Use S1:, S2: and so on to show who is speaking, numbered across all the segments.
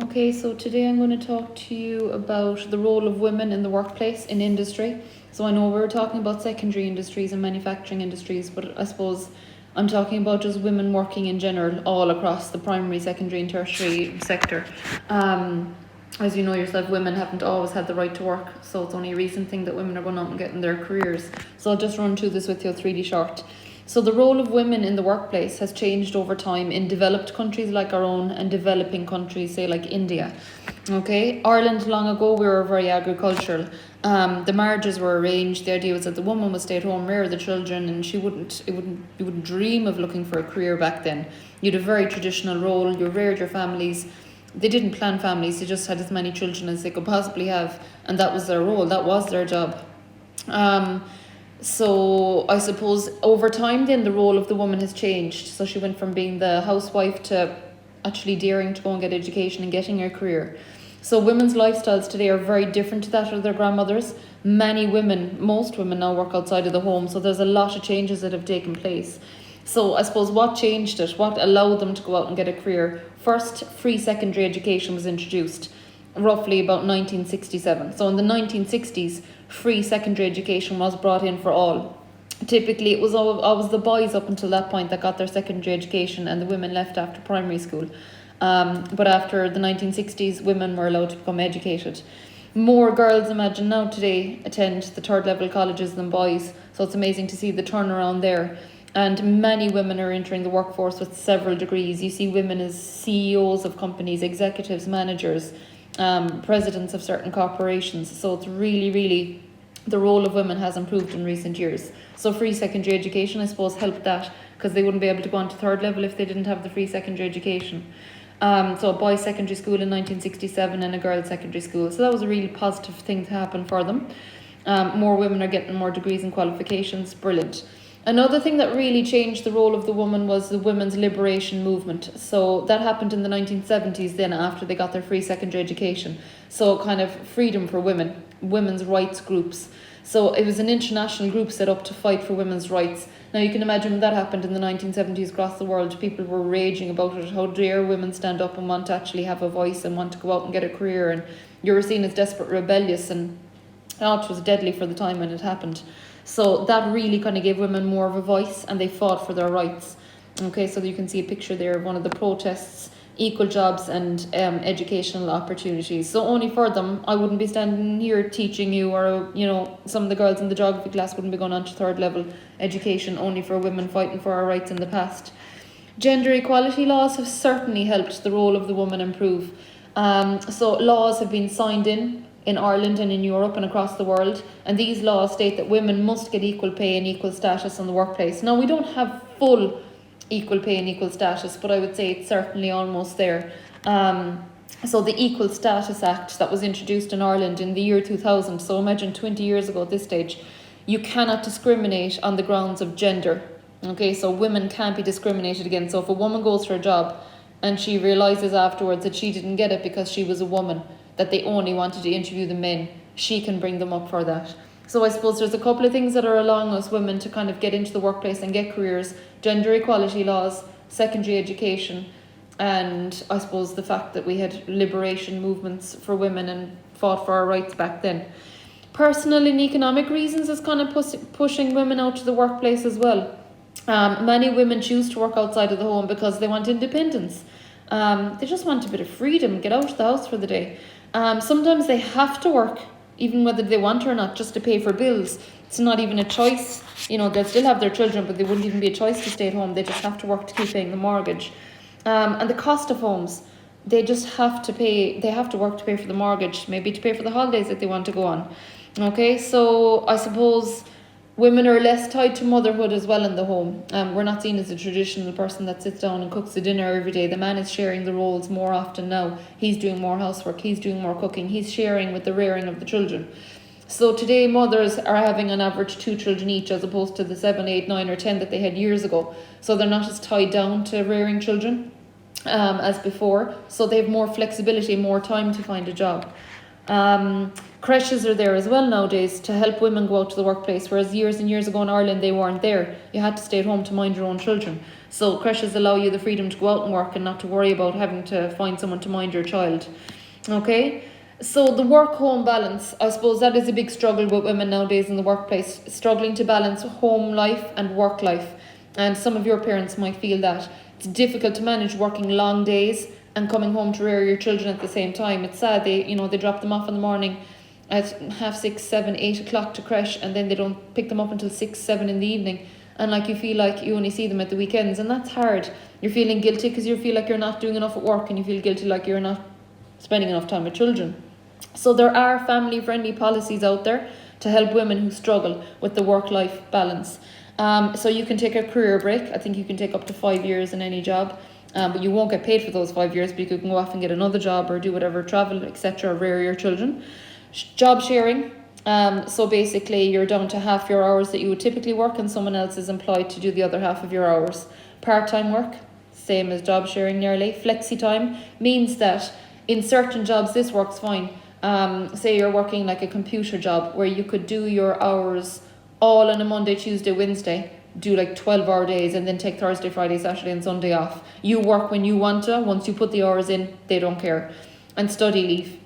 S1: Okay, so today I'm going to talk to you about the role of women in the workplace, in industry. So I know we were talking about secondary industries and manufacturing industries, but I suppose I'm talking about just women working in general, all across the primary, secondary, and tertiary sector. As you know yourself, women haven't always had the right to work, so it's only a recent thing that women are going out and getting their careers. So I'll just run through this with you. It's really short. So the role of women in the workplace has changed over time in developed countries like our own and developing countries, say like India. Okay, Ireland long ago we were very agricultural. The marriages were arranged. The idea was that the woman would stay at home, rear the children, and you wouldn't dream of looking for a career back then. You had a very traditional role. You reared your families. They didn't plan families. They just had as many children as they could possibly have, and that was their role. That was their job. So I suppose over time then the role of the woman has changed. So she went from being the housewife to actually daring to go and get education and getting her career. So women's lifestyles today are very different to that of their grandmothers. Most women now work outside of the home, so there's a lot of changes that have taken place. So I suppose what changed it, what allowed them to go out and get a career? First, free secondary education was introduced, roughly about 1967. So in the 1960s, free secondary education was brought in for all. Typically, it was always the boys up until that point that got their secondary education, and the women left after primary school. But after the 1960s, women were allowed to become educated. More girls, imagine now today, attend the third level colleges than boys. So it's amazing to see the turnaround there. And many women are entering the workforce with several degrees. You see women as CEOs of companies, executives, managers, presidents of certain corporations. So it's really, the role of women has improved in recent years. So free secondary education, I suppose, helped that, because they wouldn't be able to go on to third level if they didn't have the free secondary education. So a boys' secondary school in 1967 and a girls' secondary school. So that was a really positive thing to happen for them. More women are getting more degrees and qualifications. Brilliant. Another thing that really changed the role of the woman was the women's liberation movement. So that happened in the 1970s then, after they got their free secondary education. So kind of freedom for women, women's rights groups. So it was an international group set up to fight for women's rights. Now you can imagine when that happened in the 1970s across the world, people were raging about it. How dare women stand up and want to actually have a voice and want to go out and get a career, and you were seen as desperate, rebellious, and it was deadly for the time when it happened. So that really kind of gave women more of a voice, and they fought for their rights. Okay, so you can see a picture there of one of the protests, equal jobs and educational opportunities. So only for them, I wouldn't be standing here teaching you, or some of the girls in the geography class wouldn't be going on to third level education, only for women fighting for our rights in the past. Gender equality laws have certainly helped the role of the woman improve. So laws have been signed in Ireland and in Europe and across the world, and these laws state that women must get equal pay and equal status in the workplace. Now, we don't have full equal pay and equal status, but I would say it's certainly almost there. So the Equal Status Act that was introduced in Ireland in the year 2000, so imagine 20 years ago at this stage, you cannot discriminate on the grounds of gender. Okay, so women can't be discriminated against. So if a woman goes for a job and she realises afterwards that she didn't get it because she was a woman, that they only wanted to interview the men, she can bring them up for that. So I suppose there's a couple of things that are allowing us women to kind of get into the workplace and get careers: gender equality laws, secondary education, and I suppose the fact that we had liberation movements for women and fought for our rights back then. Personal and economic reasons is kind of pushing women out to the workplace as well. Many women choose to work outside of the home because they want independence. They just want a bit of freedom, get out of the house for the day. Sometimes they have to work, even whether they want to or not, just to pay for bills. It's not even a choice. They'll still have their children, but they wouldn't even be a choice to stay at home. They just have to work to keep paying the mortgage. And the cost of homes, they just have to pay. They have to work to pay for the mortgage, maybe to pay for the holidays that they want to go on. Okay, so I suppose women are less tied to motherhood as well in the home. We're not seen as a traditional person that sits down and cooks the dinner every day. The man is sharing the roles more often now. He's doing more housework, he's doing more cooking, he's sharing with the rearing of the children. So today mothers are having on average 2 children each, as opposed to the 7, 8, 9 or 10 that they had years ago. So they're not as tied down to rearing children as before. So they have more flexibility, more time to find a job. Creches are there as well nowadays to help women go out to the workplace, whereas years and years ago in Ireland they weren't there. You had to stay at home to mind your own children. So creches allow you the freedom to go out and work and not to worry about having to find someone to mind your child. Okay? So the work-home balance, I suppose that is a big struggle with women nowadays in the workplace, struggling to balance home life and work life. And some of your parents might feel that. It's difficult to manage working long days and coming home to rear your children at the same time. It's sad, they drop them off in the morning at 6:30, 7:00, 8:00 to creche, and then they don't pick them up until 6, 7 in the evening. And like you feel like you only see them at the weekends, and that's hard. You're feeling guilty because you feel like you're not doing enough at work, and you feel guilty like you're not spending enough time with children. So there are family-friendly policies out there to help women who struggle with the work-life balance. So you can take a career break. I think you can take up to 5 years in any job, but you won't get paid for those 5 years, but you can go off and get another job or do whatever, travel, etc., rear your children. Job sharing. So basically you're down to half your hours that you would typically work and someone else is employed to do the other half of your hours. Part-time work, same as job sharing nearly. Flexi time means that in certain jobs this works fine. Say you're working like a computer job where you could do your hours all on a Monday, Tuesday, Wednesday, do like 12-hour days and then take Thursday, Friday, Saturday and Sunday off. You work when you want to. Once you put the hours in, they don't care. And study leave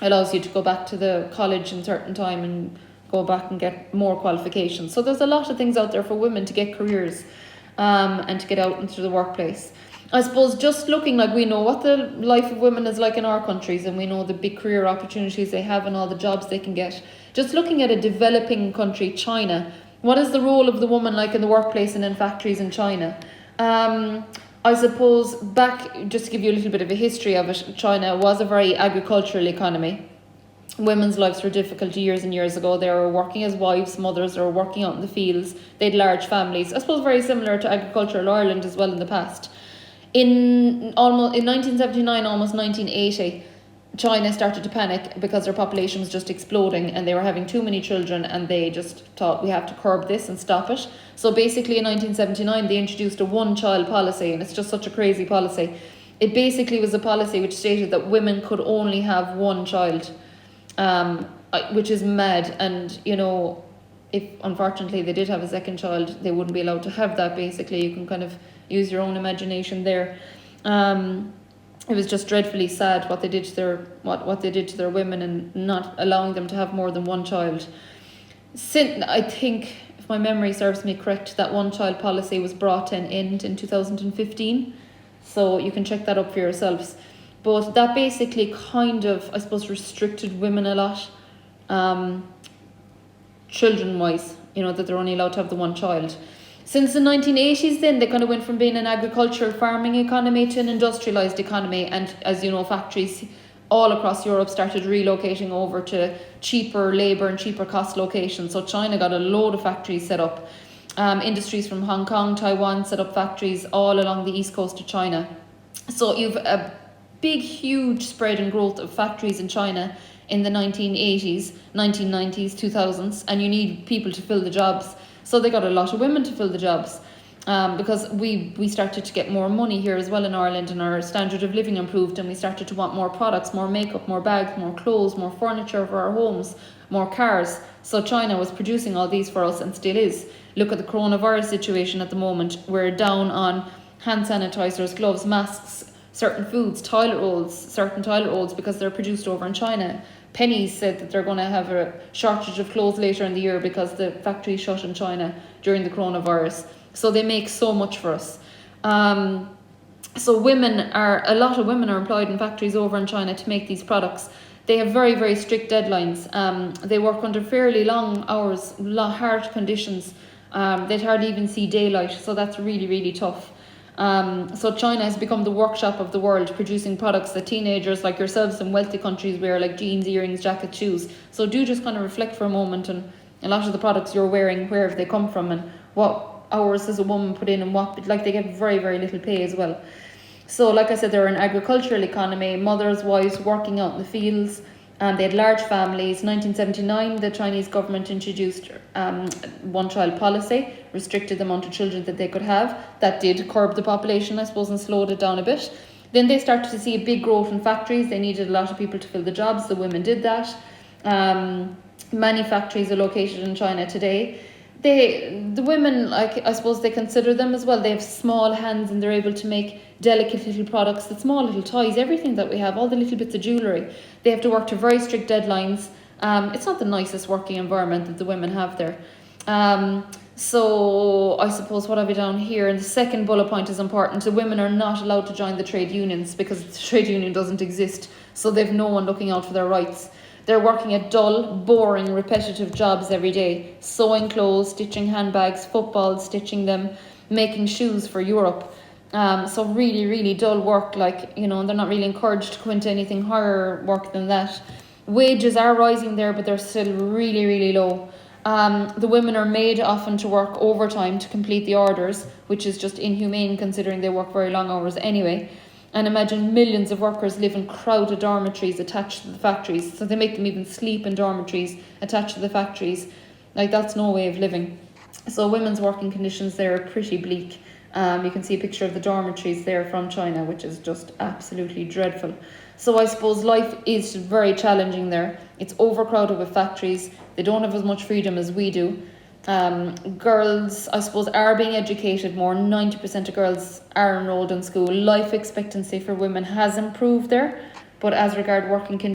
S1: allows you to go back to the college in certain time and go back and get more qualifications. So there's a lot of things out there for women to get careers and to get out into the workplace. I suppose just looking, like, we know what the life of women is like in our countries and we know the big career opportunities they have and all the jobs they can get. Just looking at a developing country, China, what is the role of the woman like in the workplace and in factories in China? I suppose back, just to give you a little bit of a history of it, China was a very agricultural economy. Women's lives were difficult years and years ago. They were working as wives, mothers, or working out in the fields. They had large families. I suppose very similar to agricultural Ireland as well in the past. In 1979, almost 1980, China started to panic because their population was just exploding and they were having too many children, and they just thought, we have to curb this and stop it. So basically in 1979 they introduced a one-child policy, and it's just such a crazy policy. It basically was a policy which stated that women could only have one child, which is mad. And if unfortunately they did have a second child, they wouldn't be allowed to have that. Basically, you can kind of use your own imagination there. It was just dreadfully sad what they did to their women and not allowing them to have more than one child. I think, if my memory serves me correct, that one-child policy was brought to an end in 2015. So you can check that up for yourselves. But that basically kind of, I suppose, restricted women a lot, children-wise, that they're only allowed to have the one child. Since the 1980s then, they kind of went from being an agricultural farming economy to an industrialised economy. And as you know, factories all across Europe started relocating over to cheaper labour and cheaper cost locations. So China got a load of factories set up. Industries from Hong Kong, Taiwan set up factories all along the east coast of China. So you've a big, huge spread and growth of factories in China in the 1980s, 1990s, 2000s, and you need people to fill the jobs. So they got a lot of women to fill the jobs because we started to get more money here as well in Ireland, and our standard of living improved, and we started to want more products, more makeup, more bags, more clothes, more furniture for our homes, more cars. So China was producing all these for us and still is. Look at the coronavirus situation at the moment. We're down on hand sanitizers, gloves, masks, certain foods, certain toilet rolls because they're produced over in China. Pennies said that they're going to have a shortage of clothes later in the year because the factory shut in China during the coronavirus. So they make so much for us. So a lot of women are employed in factories over in China to make these products. They have very, very strict deadlines. They work under fairly long hours, hard conditions. They'd hardly even see daylight. So that's really, really tough. So China has become the workshop of the world, producing products that teenagers like yourselves in wealthy countries wear, like jeans, earrings, jackets, shoes. So do just kind of reflect for a moment on a lot of the products you're wearing, where have they come from, and what hours does a woman put in, and they get very, very little pay as well. So like I said, they're an agricultural economy, mothers, wives working out in the fields, and they had large families. 1979, the Chinese government introduced one-child policy, restricted the amount of children that they could have. That did curb the population, I suppose, and slowed it down a bit. Then they started to see a big growth in factories. They needed a lot of people to fill the jobs. The women did that. Many factories are located in China today. the women, like, I suppose they consider them as well. They have small hands and they're able to make delicate little products, the small little toys, everything that we have, all the little bits of jewellery. They have to work to very strict deadlines. It's not the nicest working environment that the women have there. So I suppose what have we down here? And the second bullet point is important. The women are not allowed to join the trade unions because the trade union doesn't exist. So they've no one looking out for their rights. They're working at dull, boring, repetitive jobs every day. Sewing clothes, stitching handbags, footballs, stitching them, making shoes for Europe. So really, really dull work, like, you know, and they're not really encouraged to go into anything higher work than that. Wages are rising there, but they're still really, really low. The women are made often to work overtime to complete the orders, which is just inhumane considering they work very long hours anyway. And imagine millions of workers live in crowded dormitories attached to the factories. So they make them even sleep in dormitories attached to the factories. Like, that's no way of living. So women's working conditions there are pretty bleak. You can see a picture of the dormitories there from China, which is just absolutely dreadful. So I suppose life is very challenging there. It's overcrowded with factories. They don't have as much freedom as we do. Girls, I suppose, are being educated more. 90% of girls are enrolled in school. Life expectancy for women has improved there, but as regard working conditions,